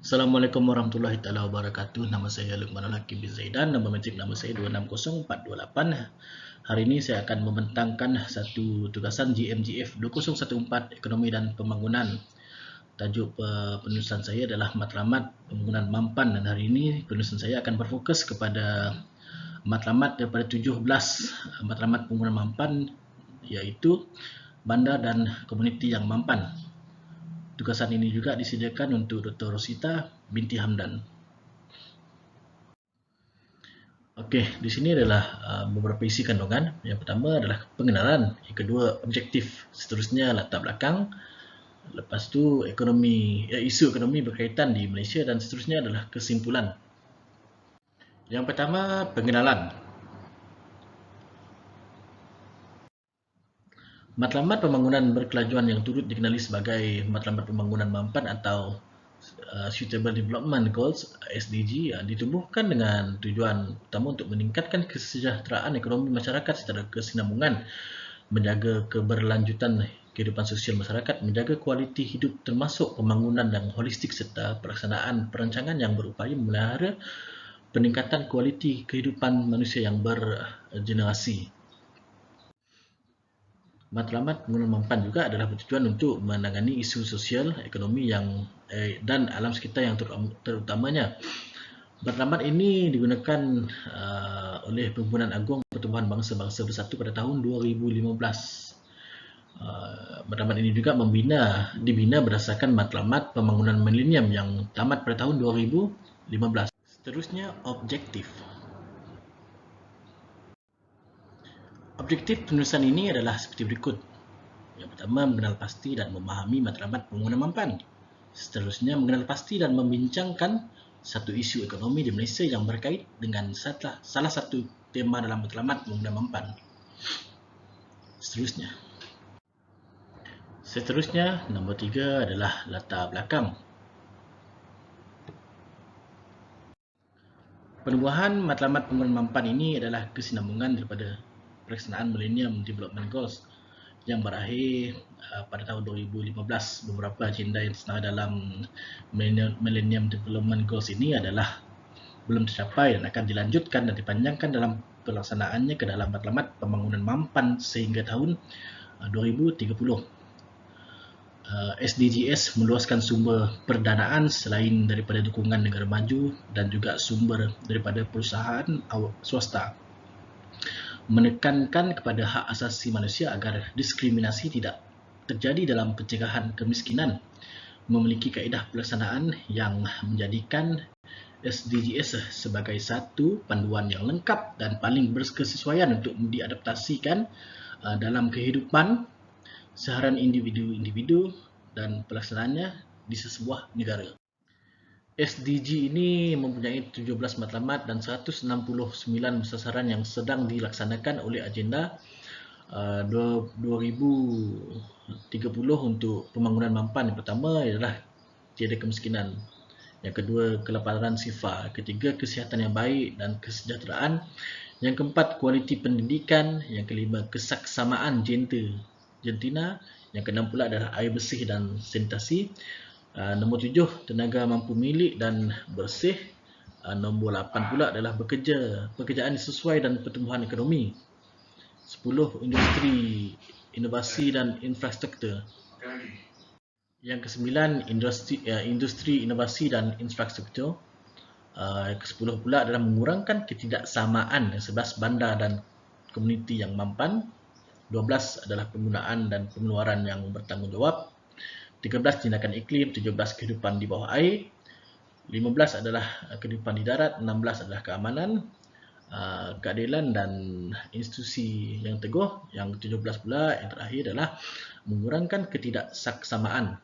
Assalamualaikum warahmatullahi taala wabarakatuh. Nama saya Luqmanul Hakim bin Zaidan. Nama matrik nama saya 260428. Hari ini saya akan membentangkan satu tugasan GMGF 2014 Ekonomi dan Pembangunan. Tajuk penulisan saya adalah Matlamat Pembangunan Mampan, dan hari ini penulisan saya akan berfokus kepada matlamat daripada 17 matlamat pembangunan mampan, iaitu bandar dan komuniti yang mampan. Tugasan ini juga disediakan untuk Dr. Rosita binti Hamdan. Okey, di sini adalah beberapa isi kandungan. Yang pertama adalah pengenalan, yang kedua objektif, seterusnya latar belakang, lepas tu isu ekonomi berkaitan di Malaysia, dan seterusnya adalah kesimpulan. Yang pertama, pengenalan. Matlamat pembangunan berkelajuan yang turut dikenali sebagai Matlamat Pembangunan Mampan atau Sustainable Development Goals (SDG) ditubuhkan dengan tujuan utama untuk meningkatkan kesejahteraan ekonomi masyarakat secara kesinambungan, menjaga keberlanjutan kehidupan sosial masyarakat, menjaga kualiti hidup termasuk pembangunan yang holistik, serta pelaksanaan perancangan yang berupaya memelihara peningkatan kualiti kehidupan manusia yang bergenerasi. Matlamat pembangunan mampan juga adalah bertujuan untuk menangani isu sosial, ekonomi dan alam sekitar yang terutamanya. Matlamat ini digunakan oleh Perhimpunan Agung Pertubuhan Bangsa-Bangsa Bersatu pada tahun 2015. Matlamat ini juga dibina berdasarkan Matlamat Pembangunan Milenium yang tamat pada tahun 2015. Seterusnya, objektif. Objektif penulisan ini adalah seperti berikut. Yang pertama, mengenal pasti dan memahami matlamat pembangunan mampan. Seterusnya, mengenal pasti dan membincangkan satu isu ekonomi di Malaysia yang berkait dengan salah satu tema dalam matlamat pembangunan mampan. Seterusnya, nombor 3 adalah latar belakang. Penubuhan matlamat pembangunan mampan ini adalah kesinambungan daripada pelaksanaan Millennium Development Goals yang berakhir pada tahun 2015. Beberapa agenda yang tersenara dalam Millennium Development Goals ini adalah belum tercapai dan akan dilanjutkan dan dipanjangkan dalam pelaksanaannya ke dalam matlamat pembangunan mampan sehingga tahun 2030. SDGs meluaskan sumber perdanaan selain daripada dukungan negara maju dan juga sumber daripada perusahaan swasta, menekankan kepada hak asasi manusia agar diskriminasi tidak terjadi dalam pencegahan kemiskinan, memiliki kaedah pelaksanaan yang menjadikan SDGs sebagai satu panduan yang lengkap dan paling berkesesuaian untuk diadaptasikan dalam kehidupan seharian individu-individu dan pelaksanaannya di sebuah negara. SDG ini mempunyai 17 matlamat dan 169 sasaran yang sedang dilaksanakan oleh agenda 2030 untuk pembangunan mampan. Yang pertama ialah tiada kemiskinan, yang kedua kelaparan sifar, ketiga kesihatan yang baik dan kesejahteraan, yang keempat kualiti pendidikan, yang kelima kesaksamaan jantina, yang keenam pula adalah air bersih dan sanitasi, nombor 7 tenaga mampu milik dan bersih, nombor 8 pula adalah pekerjaan sesuai dan pertumbuhan ekonomi, 10 industri, inovasi dan infrastruktur, yang ke-9 industri, inovasi dan infrastruktur, yang ke-10 pula adalah mengurangkan ketidaksamaan, 11 bandar dan komuniti yang mampan, 12 adalah penggunaan dan pengeluaran yang bertanggungjawab, 13 tindakan iklim, 17 kehidupan di bawah air, 15 adalah kehidupan di darat, 16 adalah keamanan, keadilan dan institusi yang teguh, yang 17 pula yang terakhir adalah mengurangkan ketidaksaksamaan.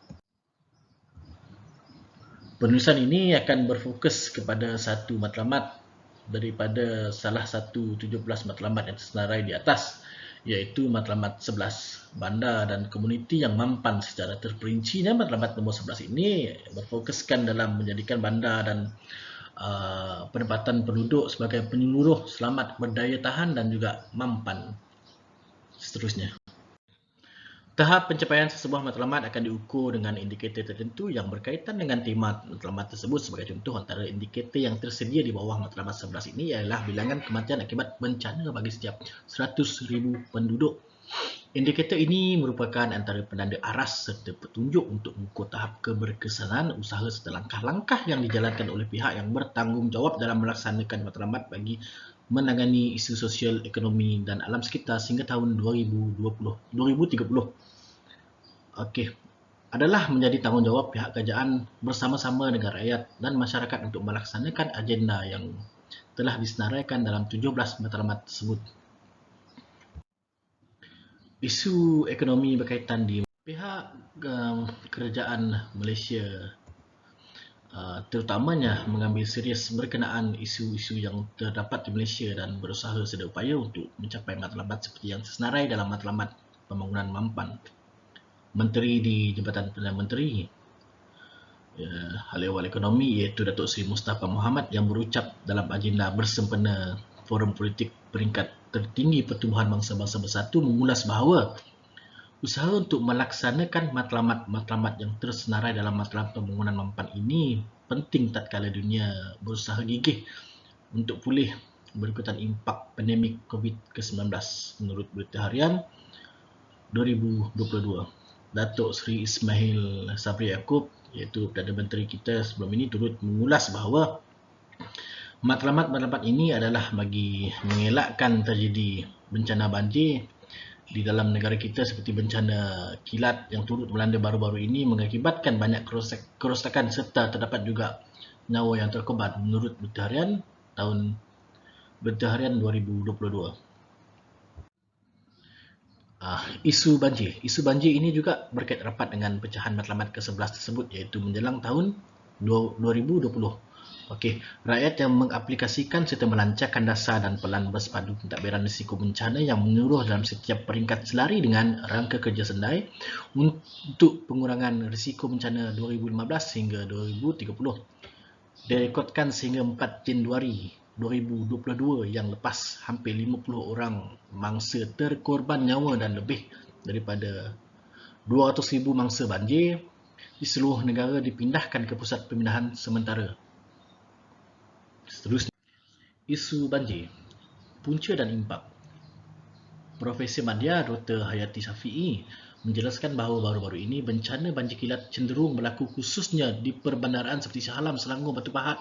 Penulisan ini akan berfokus kepada satu matlamat daripada salah satu 17 matlamat yang tersenarai di atas, iaitu matlamat 11 bandar dan komuniti yang mampan. Secara terperincinya, matlamat nombor 11 ini berfokuskan dalam menjadikan bandar dan penempatan penduduk sebagai penyeluruh selamat, berdaya tahan dan juga mampan. Seterusnya, Tahap pencapaian sesebuah matlamat akan diukur dengan indikator tertentu yang berkaitan dengan tema matlamat tersebut. Sebagai contoh, antara indikator yang tersedia di bawah matlamat 11 ini ialah bilangan kematian akibat bencana bagi setiap 100,000 penduduk. Indikator ini merupakan antara penanda aras serta petunjuk untuk mengukur tahap keberkesanan usaha serta langkah-langkah yang dijalankan oleh pihak yang bertanggungjawab dalam melaksanakan matlamat bagi menangani isu sosial, ekonomi dan alam sekitar sehingga tahun 2030. Okey, adalah menjadi tanggungjawab pihak kerajaan bersama-sama dengan rakyat dan masyarakat untuk melaksanakan agenda yang telah disenaraikan dalam 17 matlamat tersebut. Isu ekonomi berkaitan di pihak kerajaan Malaysia terutamanya mengambil serius berkenaan isu-isu yang terdapat di Malaysia dan berusaha sedaya upaya untuk mencapai matlamat seperti yang tersenarai dalam matlamat pembangunan Mampan. Menteri di Jabatan Perdana Menteri Hal Ehwal Ekonomi iaitu Datuk Seri Mustafa Mohamad yang berucap dalam agenda bersempena Forum Politik Peringkat Tertinggi Pertubuhan Bangsa-Bangsa Bersatu mengulas bahawa usaha untuk melaksanakan matlamat-matlamat yang tersenarai dalam matlamat pembangunan Mampan ini penting tatkala dunia berusaha gigih untuk pulih berikutan impak pandemik COVID-19. Menurut Berita Harian 2022, Datuk Seri Ismail Sabri Yaakob iaitu Perdana Menteri kita sebelum ini turut mengulas bahawa matlamat-matlamat ini adalah bagi mengelakkan terjadi bencana banjir di dalam negara kita seperti bencana kilat yang turut melanda baru-baru ini mengakibatkan banyak kerosakan serta terdapat juga nyawa yang terkorban menurut Berita Harian 2022. Isu banjir ini juga berkait rapat dengan pecahan matlamat ke-11 tersebut iaitu menjelang tahun 2020. Okey, rakyat yang mengaplikasikan serta melancarkan dasar dan pelan bersepadu pentadbiran risiko bencana yang menyeluruh dalam setiap peringkat selari dengan rangka kerja sendai untuk pengurangan risiko bencana 2015 hingga 2030 direkodkan sehingga 4 Januari 2022 yang lepas hampir 50 orang mangsa terkorban nyawa dan lebih daripada 200,000 mangsa banjir di seluruh negara dipindahkan ke pusat pemindahan sementara. Seterusnya, isu banjir, punca dan impak. Profesor Madya Dr. Hayati Syafiee menjelaskan bahawa baru-baru ini bencana banjir kilat cenderung berlaku khususnya di perbandaran seperti Shah Alam, Selangor, Batu Pahat,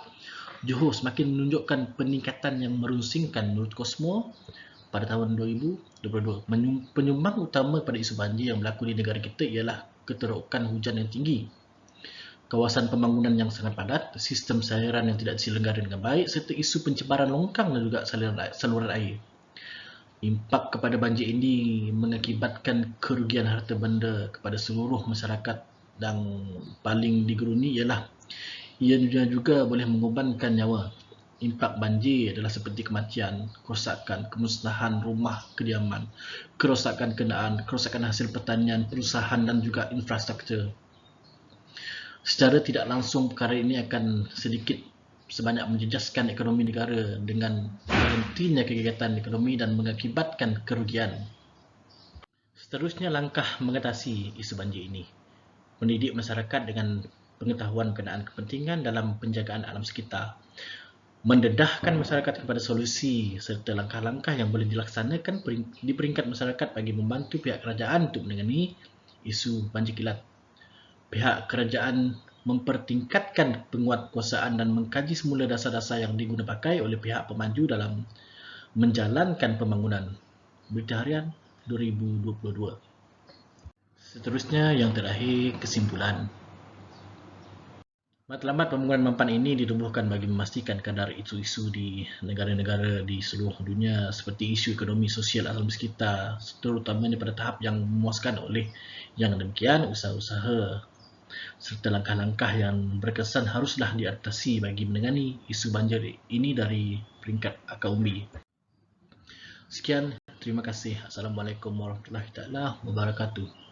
Johor semakin menunjukkan peningkatan yang merungsingkan. Menurut Cosmo, pada tahun 2022, penyumbang utama pada isu banjir yang berlaku di negara kita ialah keterokan hujan yang tinggi, kawasan pembangunan yang sangat padat, sistem saluran yang tidak diselenggara dengan baik serta isu pencemaran longkang dan juga saluran air. Impak kepada banjir ini mengakibatkan kerugian harta benda kepada seluruh masyarakat dan paling digeruni ialah ia juga boleh mengorbankan nyawa. Impak banjir adalah seperti kematian, kerosakan, kemusnahan rumah kediaman, kerosakan kenderaan, kerosakan hasil pertanian, perusahaan dan juga infrastruktur. Secara tidak langsung perkara ini akan sedikit sebanyak menjejaskan ekonomi negara dengan berhentinya kegiatan ekonomi dan mengakibatkan kerugian. Seterusnya, langkah mengatasi isu banjir ini. Mendidik masyarakat dengan pengetahuan berkenaan kepentingan dalam penjagaan alam sekitar. Mendedahkan masyarakat kepada solusi serta langkah-langkah yang boleh dilaksanakan di peringkat masyarakat bagi membantu pihak kerajaan untuk menangani isu banjir kilat. Pihak kerajaan mempertingkatkan penguatkuasaan dan mengkaji semula dasar-dasar yang diguna pakai oleh pihak pemanju dalam menjalankan pembangunan. Berita Harian 2022. Seterusnya, yang terakhir, kesimpulan. Matlamat pembangunan Mampan ini ditubuhkan bagi memastikan kadar isu-isu di negara-negara di seluruh dunia seperti isu ekonomi, sosial, alam sekitar, terutamanya pada tahap yang memuaskan. Oleh yang demikian, usaha-usaha serta langkah-langkah yang berkesan haruslah diatasi bagi menangani isu banjir ini dari peringkat akar umbi. Sekian, terima kasih. Assalamualaikum warahmatullahi wabarakatuh.